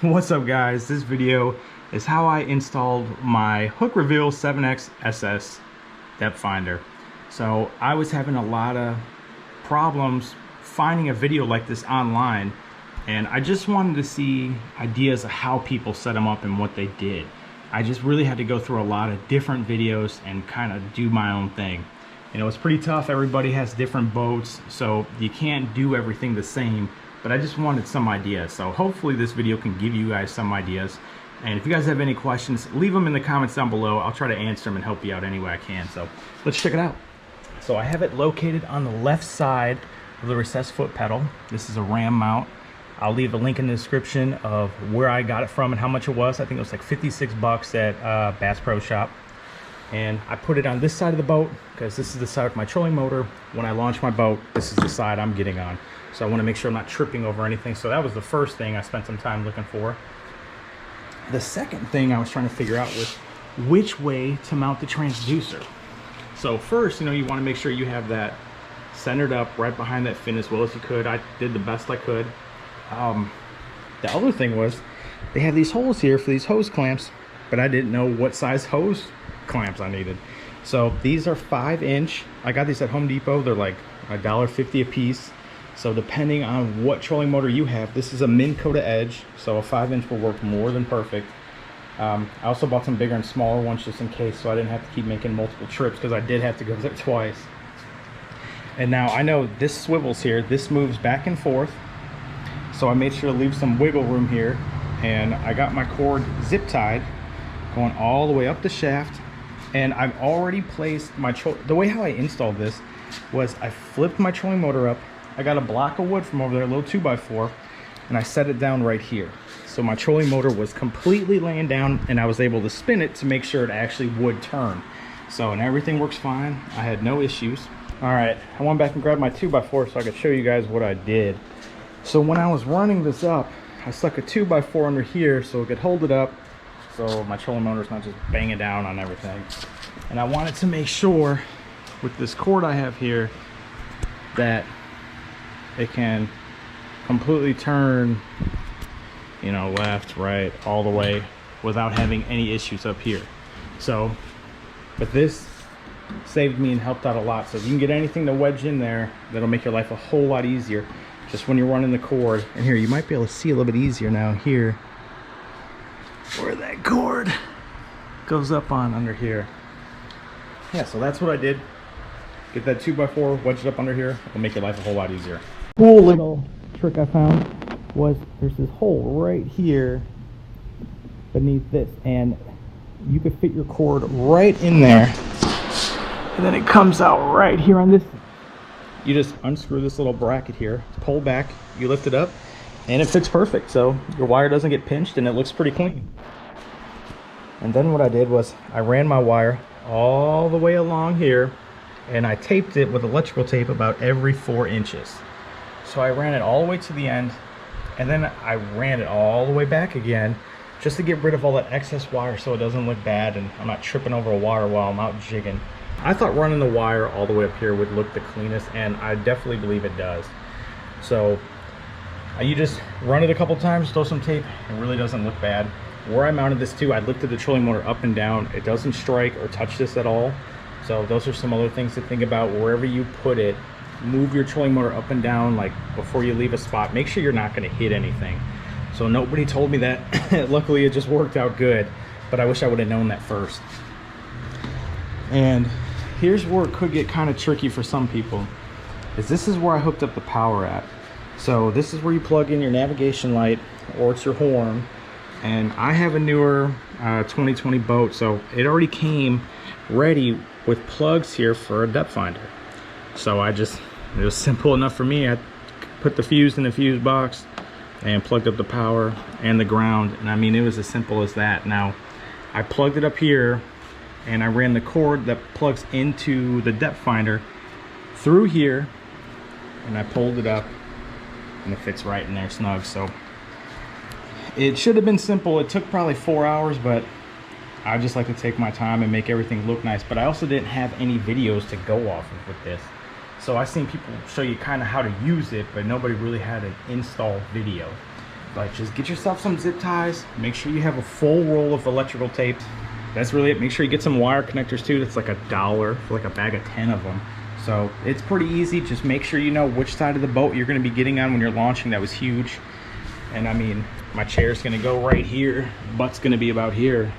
What's up guys, this video is how I installed my Hook Reveal 7X SS depth finder. So I was having a lot of problems finding a video like this online, and I just wanted to see ideas of how people set them up and what they did. I just really had to go through a lot of different videos and kind of do my own thing. You know, it's pretty tough. Everybody has different boats, so you can't do everything the same. But I just wanted some ideas, so hopefully this video can give you guys some ideas. And if you guys have any questions, leave them in the comments down below. I'll try to answer them and help you out any way I can. So let's check it out. So I have it located on the left side of the recessed foot pedal. This is a ram mount. I'll leave a link in the description of where I got it from and how much it was. I think it was like 56 bucks at Bass Pro Shop. And I put it on this side of the boat because this is the side with my trolling motor. When I launch my boat, this is the side I'm getting on. So I want to make sure I'm not tripping over anything. So that was the first thing I spent some time looking for. The second thing I was trying to figure out was which way to mount the transducer. So first, you know, you want to make sure you have that centered up right behind that fin as well as you could. I did the best I could. The other thing was they have these holes here for these hose clamps, but I didn't know what size hose clamps I needed. So these are 5-inch. I got these at Home Depot. They're like $1.50 a piece. So depending on what trolling motor you have, this is a Minn Kota Edge, so a 5-inch will work more than perfect. I also bought some bigger and smaller ones just in case, so I didn't have to keep making multiple trips because I did have to go there twice. And now I know this swivels here, this moves back and forth, so I made sure to leave some wiggle room here, and I got my cord zip tied going all the way up the shaft, and I've already placed my the way how I installed this was I flipped my trolling motor up. I got a block of wood from over there, a little 2x4, and I set it down right here. So my trolling motor was completely laying down, and I was able to spin it to make sure it actually would turn. So, and everything works fine. I had no issues. All right, I went back and grabbed my 2x4 so I could show you guys what I did. So when I was running this up, I stuck a 2x4 under here so it could hold it up so my trolling motor's not just banging down on everything. And I wanted to make sure with this cord I have here that it can completely turn, you know, left, right, all the way without having any issues up here. So, but this saved me and helped out a lot. So if you can get anything to wedge in there, that'll make your life a whole lot easier just when you're running the cord. And here, you might be able to see a little bit easier now here where that cord goes up on under here. Yeah, so that's what I did. Get that 2x4 wedged up under here. It'll make your life a whole lot easier. Cool little trick I found was there's this hole right here beneath this, and you could fit your cord right in there, and then it comes out right here on this. You just unscrew this little bracket here, pull back, you lift it up, and it fits perfect. So your wire doesn't get pinched and it looks pretty clean. And then what I did was I ran my wire all the way along here, and I taped it with electrical tape about every 4 inches. So I ran it all the way to the end, and then I ran it all the way back again just to get rid of all that excess wire so it doesn't look bad and I'm not tripping over a wire while I'm out jigging. I thought running the wire all the way up here would look the cleanest, and I definitely believe it does. So you just run it a couple times, throw some tape, it really doesn't look bad. Where I mounted this to, I lifted the trolling motor up and down. It doesn't strike or touch this at all. So those are some other things to think about. Wherever you put it, move your trolling motor up and down, like before you leave a spot. Make sure you're not going to hit anything. So nobody told me that. Luckily it just worked out good, but I wish I would have known that first. And here's where it could get kind of tricky for some people, is this is where I hooked up the power at. So this is where you plug in your navigation light, or it's your horn. And I have a newer 2020 boat, so it already came ready with plugs here for a depth finder. So it was simple enough for me. I put the fuse in the fuse box and plugged up the power and the ground, and I mean, it was as simple as that. Now I plugged it up here and I ran the cord that plugs into the depth finder through here, and I pulled it up and it fits right in there snug. So it should have been simple. It took probably 4 hours, but I just like to take my time and make everything look nice. But I also didn't have any videos to go off of with this. So I've seen people show you kind of how to use it, but nobody really had an install video. But just get yourself some zip ties. Make sure you have a full roll of electrical tape. That's really it. Make sure you get some wire connectors too. That's like $1 for like a bag of 10 of them. So it's pretty easy. Just make sure you know which side of the boat you're going to be getting on when you're launching. That was huge. And I mean, my chair's going to go right here. Butt's going to be about here.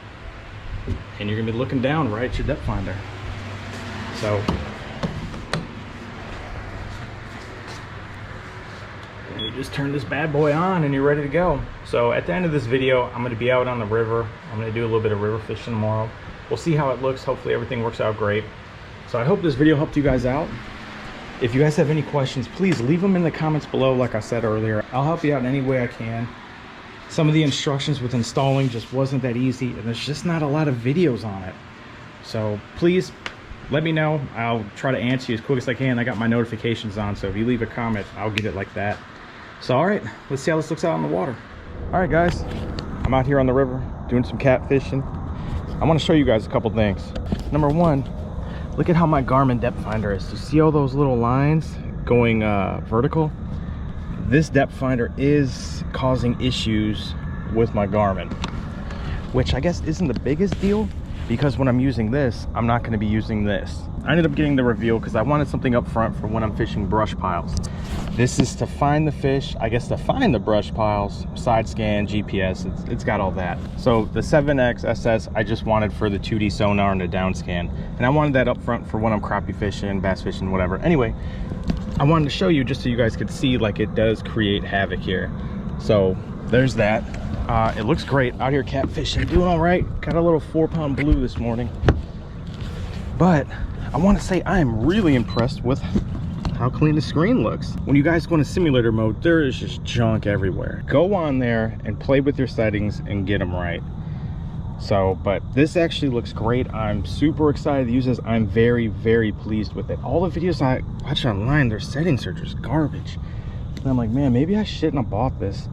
And you're going to be looking down right at your depth finder. So you just turn this bad boy on and you're ready to go. So at the end of this video, I'm going to be out on the river. I'm going to do a little bit of river fishing tomorrow. We'll see how it looks. Hopefully everything works out great. So I hope this video helped you guys out. If you guys have any questions, please leave them in the comments below. Like I said earlier, I'll help you out in any way I can. Some of the instructions with installing just wasn't that easy, and there's just not a lot of videos on it. So please let me know. I'll try to answer you as quick as I can. I got my notifications on, so if you leave a comment, I'll get it like that. So all right, let's see how this looks out in the water. All right guys, I'm out here on the river doing some catfishing. I want to show you guys a couple things. Number one, look at how my Garmin depth finder is. You see all those little lines going vertical? This depth finder is causing issues with my Garmin, which I guess isn't the biggest deal, because when I'm using this, I'm not going to be using this. I ended up getting the reveal because I wanted something up front for when I'm fishing brush piles. This is to find the fish, I guess to find the brush piles, side scan, GPS, it's got all that. So the 7X SS I just wanted for the 2D sonar and the down scan. And I wanted that up front for when I'm crappie fishing, bass fishing, whatever. Anyway, I wanted to show you just so you guys could see like it does create havoc here. So there's that. It looks great out here catfishing, doing all right. Got a little 4-pound blue this morning. But I want to say I am really impressed with how clean the screen looks. When you guys go into simulator mode, there is just junk everywhere. Go on there and play with your settings and get them right. So, but this actually looks great. I'm super excited to use this. I'm very, very pleased with it. All the videos I watch online, their settings are just garbage. And I'm like, man, maybe I shouldn't have bought this.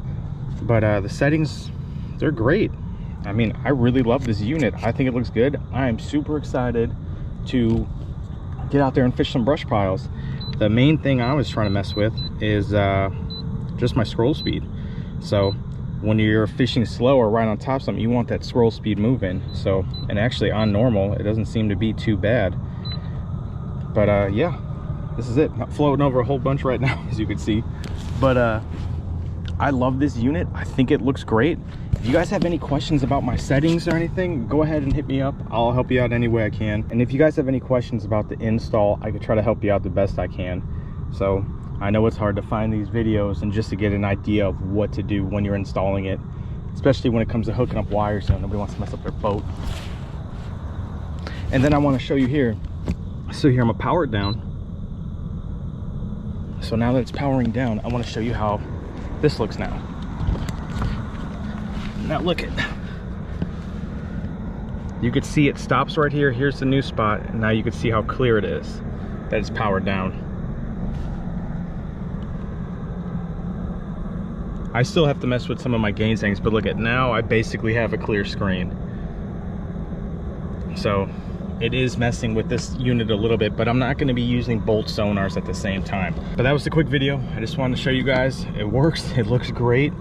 But the settings, they're great. I mean, I really love this unit. I think it looks good. I am super excited to get out there and fish some brush piles. The main thing I was trying to mess with is just my scroll speed. So when you're fishing slow or right on top of something, you want that scroll speed moving. So, and actually on normal, it doesn't seem to be too bad. But yeah, this is it. Not floating over a whole bunch right now, as you can see. But I love this unit. I think it looks great. If you guys have any questions about my settings or anything, go ahead and hit me up. I'll help you out any way I can. And if you guys have any questions about the install, I could try to help you out the best I can. So I know it's hard to find these videos and just to get an idea of what to do when you're installing it, especially when it comes to hooking up wires. You know, nobody wants to mess up their boat. And then I want to show you here. So here I'm gonna power it down. So now that it's powering down, I want to show you how this looks now. Now look at, you could see it stops right here. Here's the new spot, and now you can see how clear it is that it's powered down. I still have to mess with some of my gain settings, but look at now I basically have a clear screen. So it is messing with this unit a little bit, but I'm not going to be using both sonars at the same time. But that was a quick video. I just wanted to show you guys it works. It looks great.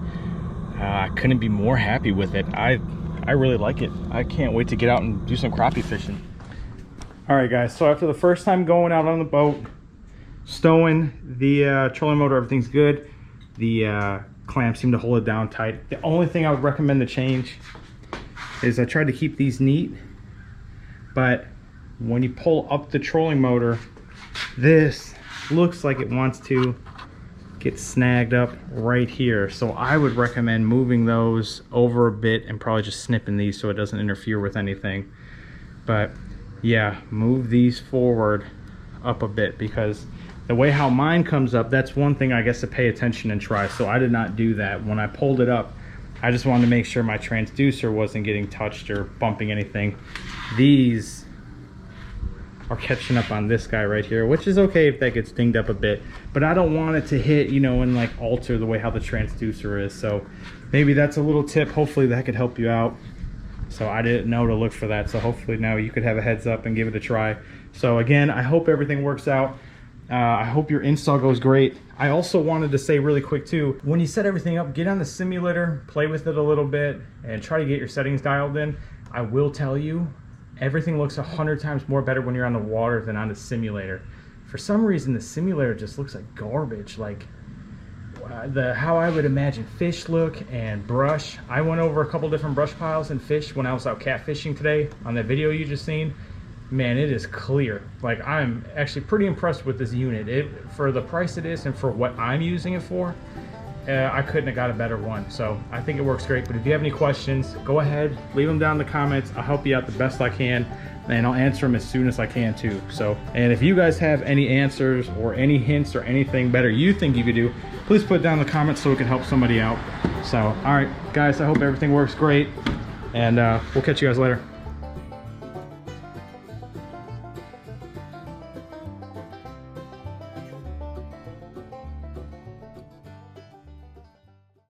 I couldn't be more happy with it. I really like it. I can't wait to get out and do some crappie fishing. All right guys, so after the first time going out on the boat, stowing the trolling motor, everything's good. The clamps seem to hold it down tight. The only thing I would recommend to change is I tried to keep these neat, but when you pull up the trolling motor, this looks like it wants to get snagged up right here. So I would recommend moving those over a bit and probably just snipping these so it doesn't interfere with anything. But yeah, move these forward up a bit, because the way how mine comes up, that's one thing I guess to pay attention and try. So I did not do that. When I pulled it up, I just wanted to make sure my transducer wasn't getting touched or bumping anything. These are catching up on this guy right here, which is okay if that gets dinged up a bit, but I don't want it to hit, you know, and like alter the way how the transducer is. So maybe that's a little tip. Hopefully that could help you out. So I didn't know to look for that. So hopefully now you could have a heads up and give it a try. So again, I hope everything works out. I hope your install goes great. I also wanted to say really quick too, when you set everything up, get on the simulator, play with it a little bit, and try to get your settings dialed in. I will tell you, everything looks 100 times more better when you're on the water than on the simulator. For some reason, the simulator just looks like garbage, like how I would imagine fish look and brush. I went over a couple different brush piles and fish when I was out catfishing today on that video you just seen. Man, it is clear. Like, I'm actually pretty impressed with this unit. For the price it is and for what I'm using it for, I couldn't have got a better one. So I think it works great. But if you have any questions, go ahead, leave them down in the comments. I'll help you out the best I can, and I'll answer them as soon as I can too. So, and if you guys have any answers or any hints or anything better you think you could do, please put it down in the comments so it can help somebody out. So, all right, guys, I hope everything works great, and we'll catch you guys later.